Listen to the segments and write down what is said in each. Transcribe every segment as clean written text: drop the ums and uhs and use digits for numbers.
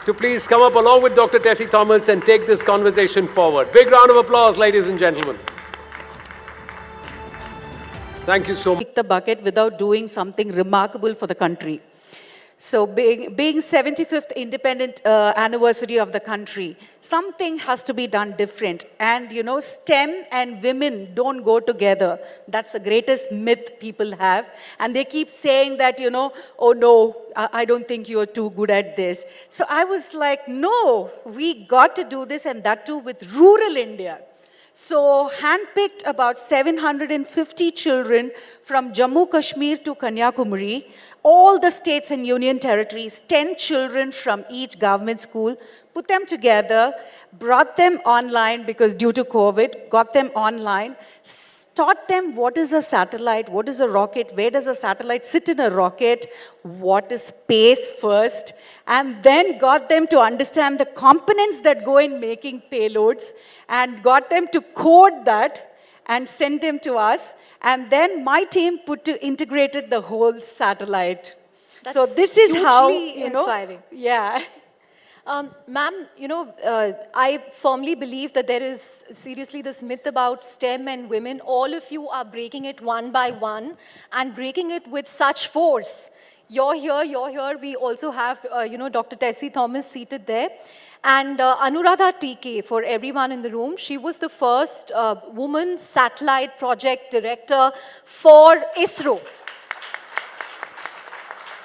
to please come up along with Dr. Tessie Thomas and take this conversation forward. Big round of applause, ladies and gentlemen. Thank you so much. Kick the bucket without doing something remarkable for the country. So being 75th independent anniversary of the country, something has to be done different. And you know, STEM and women don't go together. That's the greatest myth people have. And they keep saying that, you know, oh no, I don't think you're too good at this. So I was like, no, we got to do this, and that too with rural India. So handpicked about 750 children from Jammu Kashmir to Kanyakumari, all the states and union territories, 10 children from each government school, put them together, brought them online because due to COVID, got them online, taught them what is a satellite, what is a rocket, where does a satellite sit in a rocket, what is space first, and then got them to understand the components that go in making payloads, and got them to code that and send them to us. And then my team integrated the whole satellite. So this is how, you know, inspiring. Yeah. Ma'am, you know, I firmly believe that there is seriously this myth about STEM and women. All of you are breaking it one by one and breaking it with such force. You're here. We also have, you know, Dr. Tessie Thomas seated there. And Anuradha TK, for everyone in the room, she was the first woman satellite project director for ISRO.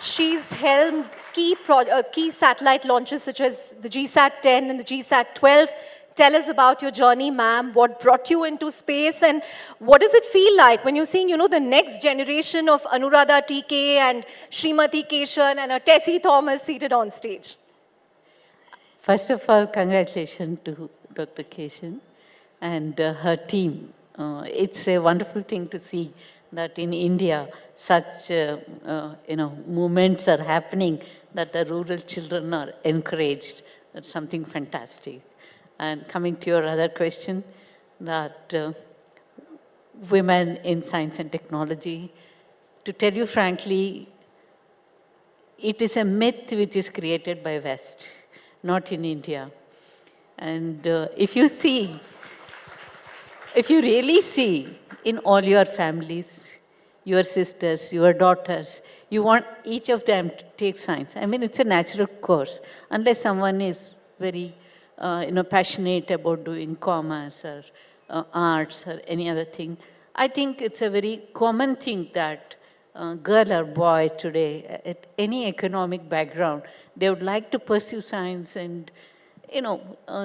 She's helmed key satellite launches such as the GSAT-10 and the GSAT-12. Tell us about your journey, ma'am. What brought you into space, and what does it feel like when you're seeing, you know, the next generation of Anuradha TK and Srimathy Kesan and Tessie Thomas seated on stage? First of all, congratulations to Dr. Kesan and her team. It's a wonderful thing to see that in India, such you know, movements are happening, that the rural children are encouraged. That's something fantastic. And coming to your other question, that women in science and technology, to tell you frankly, it is a myth which is created by West, not in India. And if you really see in all your families, your sisters, your daughters, you want each of them to take science. I mean, it's a natural course, unless someone is very you know, passionate about doing commerce or arts or any other thing. I think it's a very common thing that girl or boy today, at any economic background, they would like to pursue science, and you know,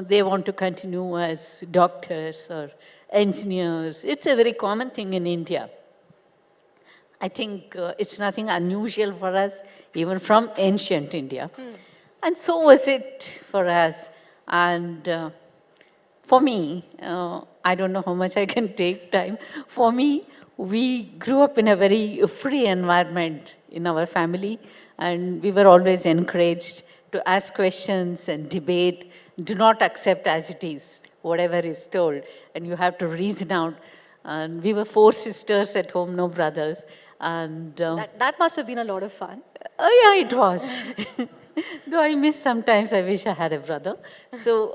they want to continue as doctors or engineers. It's a very common thing in India. I think it's nothing unusual for us, even from ancient India. And so was it for us. And for me, I don't know how much I can take time. For me, we grew up in a very free environment in our family, and we were always encouraged to ask questions and debate. Do not accept as it is, whatever is told, and you have to reason out. And we were 4 sisters at home, no brothers. And that must have been a lot of fun. Oh yeah, it was. Though I miss sometimes, I wish I had a brother. So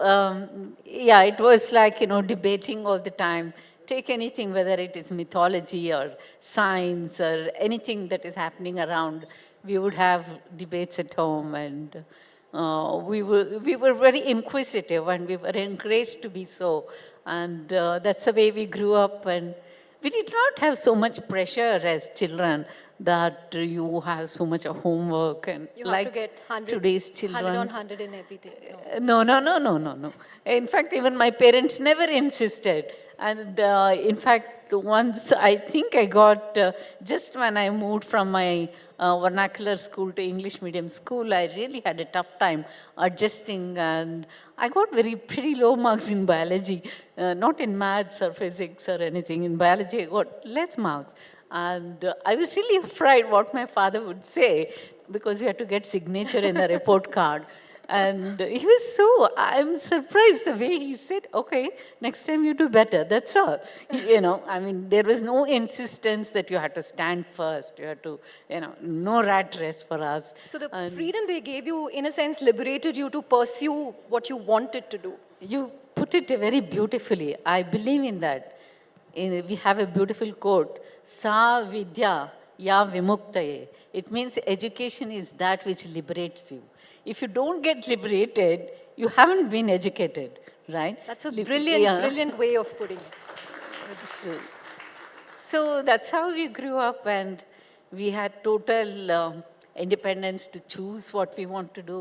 yeah, it was like, you know, debating all the time. Take anything, whether it is mythology or science or anything that is happening around. We would have debates at home, and we were very inquisitive, and we were encouraged to be so. And that's the way we grew up. And we did not have so much pressure as children that you have so much homework and You like have to get 100, today's children. 100 on 100 in everything. No. No. In fact, even my parents never insisted. And in fact, once I think I got, just when I moved from my vernacular school to English medium school, I really had a tough time adjusting, and I got pretty low marks in biology, not in maths or physics or anything. In biology, I got less marks. And I was really afraid what my father would say, because we had to get signature in the report card. And he was so, I'm surprised the way he said, okay, next time you do better, that's all. You know, I mean, there was no insistence that you had to stand first, you had to, you know, no rat race for us. So the freedom they gave you, in a sense, liberated you to pursue what you wanted to do. You put it very beautifully. I believe in that. We have a beautiful quote, Sa Vidya Ya Vimuktaye. It means education is that which liberates you. If you don't get liberated, you haven't been educated, right? That's a brilliant way of putting it. That's true. So that's how we grew up, and we had total independence to choose what we want to do.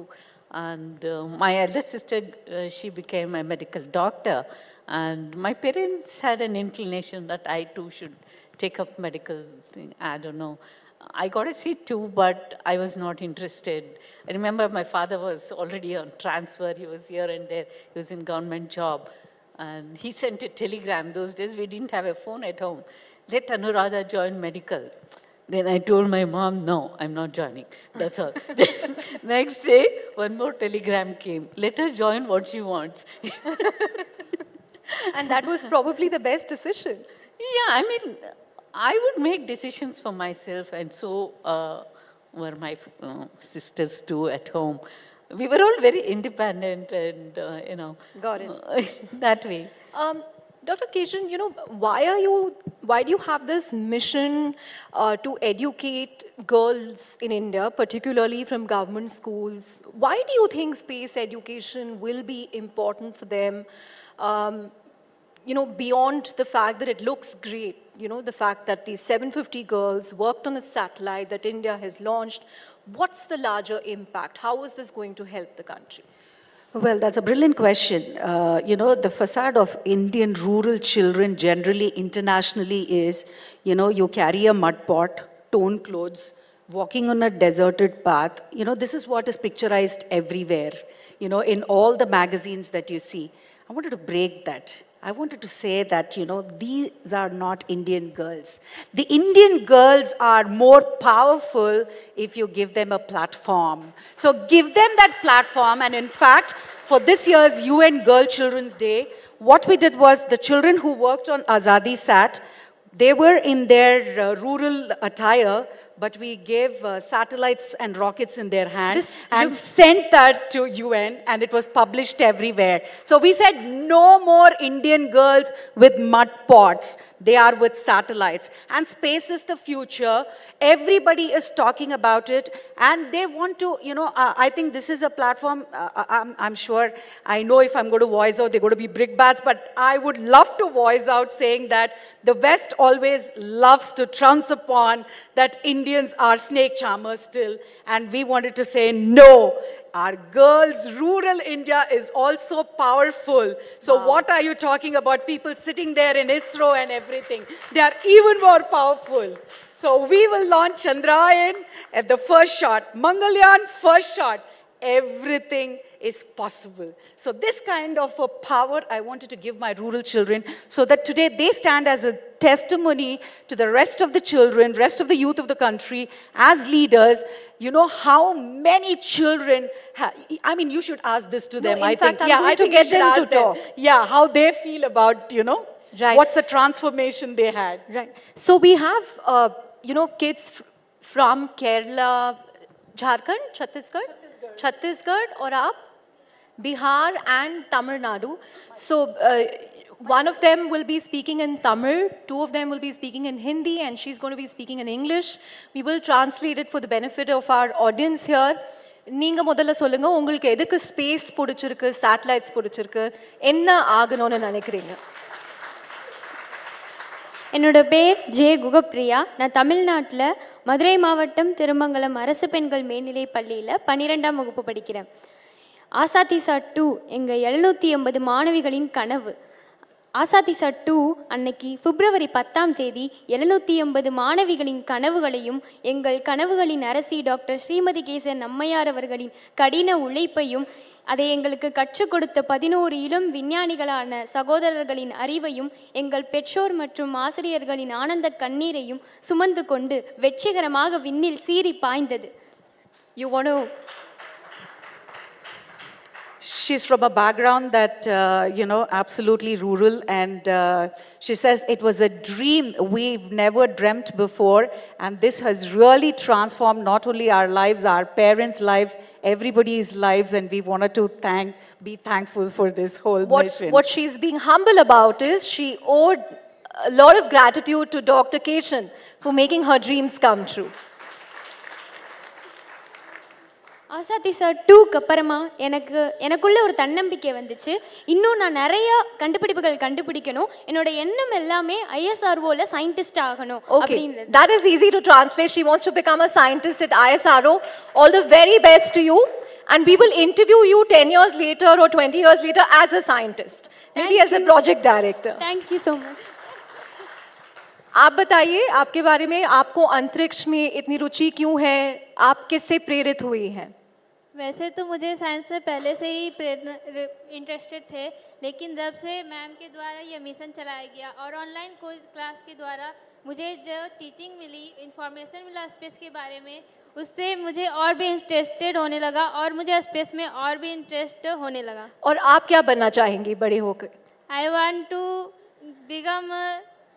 And my elder sister, she became a medical doctor. And my parents had an inclination that I too should take up medical thing. I don't know. I got a seat too, but I was not interested. I remember my father was already on transfer. He was here and there. He was in government job. And he sent a telegram. Those days we didn't have a phone at home. Let Anuradha join medical. Then I told my mom, no, I'm not joining. That's all. Next day, one more telegram came. Let her join what she wants. And that was probably the best decision. Yeah, I mean, I would make decisions for myself, and so were my sisters too at home. We were all very independent and, you know. Got it. That way. Dr. Kesan, you know, why do you have this mission to educate girls in India, particularly from government schools? Why do you think space education will be important for them? You know, beyond the fact that it looks great, you know, the fact that these 750 girls worked on a satellite that India has launched, what's the larger impact? How is this going to help the country? Well, that's a brilliant question. You know, the facade of Indian rural children generally internationally is, you know, you carry a mud pot, torn clothes, walking on a deserted path. You know, this is what is picturized everywhere, you know, in all the magazines that you see. I wanted to break that. I wanted to say that, you know, these are not Indian girls. The Indian girls are more powerful if you give them a platform. So give them that platform. And in fact, for this year's UN Girl Children's Day, what we did was the children who worked on Azadi Sat, they were in their rural attire, but we gave satellites and rockets in their hands and sent that to UN, and it was published everywhere. So we said, no more Indian girls with mud pots. They are with satellites. And space is the future. Everybody is talking about it, and they want to, you know, I think this is a platform, I'm sure, I know if I'm going to voice out, they're going to be brickbats, but I would love to voice out saying that the West always loves to trounce upon that Indians are snake charmers still, and we wanted to say, no, our girls, rural India is also powerful. So wow. What are you talking about? People sitting there in ISRO and everything. They are even more powerful. So we will launch Chandrayaan at the first shot, Mangalyaan first shot. Everything is possible. So this kind of a power I wanted to give my rural children, so that today they stand as a testimony to the rest of the children, rest of the youth of the country, as leaders. You know how many children I mean, you should ask this to them. In fact, I'm going I to think get them to talk. Yeah, how they feel about, you know, right. What's the transformation they had. Right. So we have, you know, kids from Kerala, Jharkhand, Chhattisgarh, or up, Bihar and Tamil Nadu. So one of them will be speaking in Tamil, two of them will be speaking in Hindi, and she's going to be speaking in English. We will translate it for the benefit of our audience here. நீங்க முதல்ல சொல்லுங்க, உங்களுக்கு எதுக்கு space பிடிச்சிருக்கு, satellites பிடிச்சிருக்கு, என்ன ஆகணும்னு நினைக்கிறீங்க? என்னோட பேர் ஜே குகப்பிரியா. நான் தமிழ்நாட்டில் மதுரை மாவட்டம் திருமங்கலம் அரசு பெண்கள் மேல்நிலைப் பள்ளியில் 12ஆம் வகுப்பு படிக்கிறேன். ஆசாதிசா 2 எங்கள் 780 மாணவிகளின் கனவு. ஆசாதிசா 2 அன்னைக்கு பிப்ரவரி 10ஆம் தேதி 780 மாணவிகளின் கனவுகளையும் எங்கள் கனவுகளின் அரசி டாக்டர் ஸ்ரீமதி கேசன் அம்மையார் அவர்களின் கடின உழைப்பையும் அதை எங்களுக்கு கற்றுக் கொடுத்த 11 இளம் விஞ்ஞானிகளான சகோதரர்களின் அறிவையும் எங்கள் பெற்றோர் மற்றும் ஆசிரியர்களின் ஆனந்த கண்ணீரையும் சுமந்து கொண்டு வெற்றிகரமாக விண்ணில் சீறி பாய்ந்தது. You want to She's from a background that, absolutely rural. And she says it was a dream we've never dreamt before. And this has really transformed not only our lives, our parents' lives, everybody's lives. And we wanted to be thankful for this whole mission. What she's being humble about is she owed a lot of gratitude to Dr. Kesan for making her dreams come true. ஆசாத்தி sir 2க்கு அப்புறமா எனக்குள்ள ஒரு தன்னம்பிக்கை வந்துச்சு. இன்னும் நான் நிறைய கண்டுபிடிப்புகள் கண்டுபிடிக்கணும். என்னோட எண்ணம் எல்லாமே ISROல சயின்டிஸ்ட் ஆகணும் அப்படின்றது. That is easy to translate. She wants to become a scientist at ISRO. All the very best to you. And we will interview you 10 years later or 20 years later as a scientist. Maybe as a project director. Thank you so much. आप बताइए आपके बारे में, आपको अंतरिक्ष में इतनी रुचि क्यों है? आप किससे प्रेरित हुई हैं? वैसे तो मुझे साइंस में पहले से ही इंटरेस्टेड थे, लेकिन जब से मैम के द्वारा ये मिशन चलाया गया और ऑनलाइन कोई क्लास के द्वारा मुझे जो टीचिंग मिली, इंफॉर्मेशन मिला स्पेस के बारे में, उससे मुझे और भी इंटरेस्टेड होने लगा और मुझे स्पेस में और भी इंटरेस्ट होने लगा. और आप क्या बनना चाहेंगी बड़े होकर? I want to become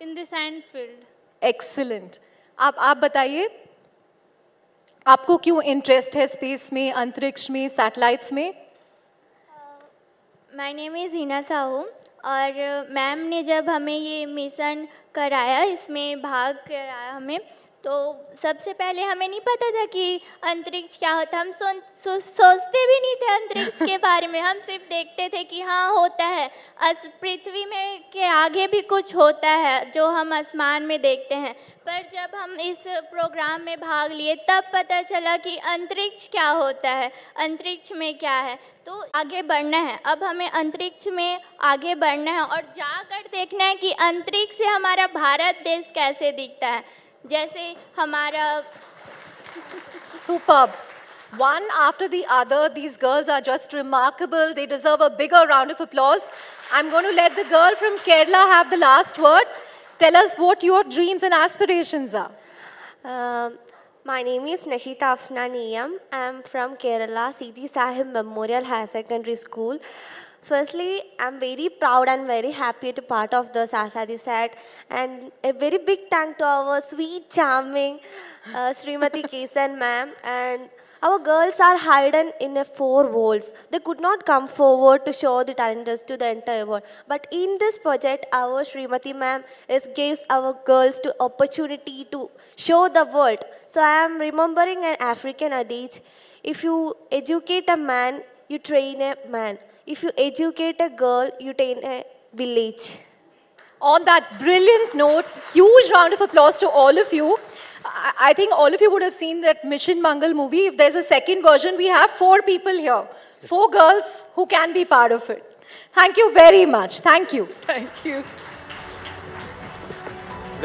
in the science field. Excellent. आप बताइए आपको क्यों इंटरेस्ट है स्पेस में, अंतरिक्ष में, सैटेलाइट्स में? My name is Hina Sahu और मैम ने जब हमें ये मिशन कराया, इसमें भाग कराया हमें, तो सबसे पहले हमें नहीं पता था कि अंतरिक्ष क्या होता. हम सोचते भी नहीं थे अंतरिक्ष के बारे में. हम सिर्फ देखते थे कि हाँ होता है, पृथ्वी में के आगे भी कुछ होता है जो हम आसमान में देखते हैं. पर जब हम इस प्रोग्राम में भाग लिए तब पता चला कि अंतरिक्ष क्या होता है, अंतरिक्ष में क्या है. तो आगे बढ़ना है. अब हमें अंतरिक्ष में आगे बढ़ना है और जाकर देखना है कि अंतरिक्ष से हमारा भारत देश कैसे दिखता है. जैसे हमारा Superb. One after the other, these girls are just remarkable. They deserve a bigger round of applause. I'm going to let the girl from Kerala have the last word. Tell us what your dreams and aspirations are. My name is Nashita Afnaniyam. I am from Kerala, Sidi Sahib Memorial Higher Secondary School. Firstly, I'm very proud and very happy to be part of the Sasadi set, and a very big thank to our sweet, charming Srimathy Kesan ma'am. And our girls are hidden in a 4 walls. They could not come forward to show the talents to the entire world. But in this project, our Srimathy ma'am gives our girls the opportunity to show the world. So I am remembering an African adage: if you educate a man, you train a man. If you educate a girl, you train a village. On that brilliant note, huge round of applause to all of you. I think all of you would have seen that Mission Mangal movie. If there's a second version, we have 4 people here. 4 girls who can be part of it. Thank you very much. Thank you. Thank you.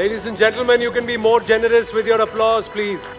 Ladies and gentlemen, you can be more generous with your applause, please.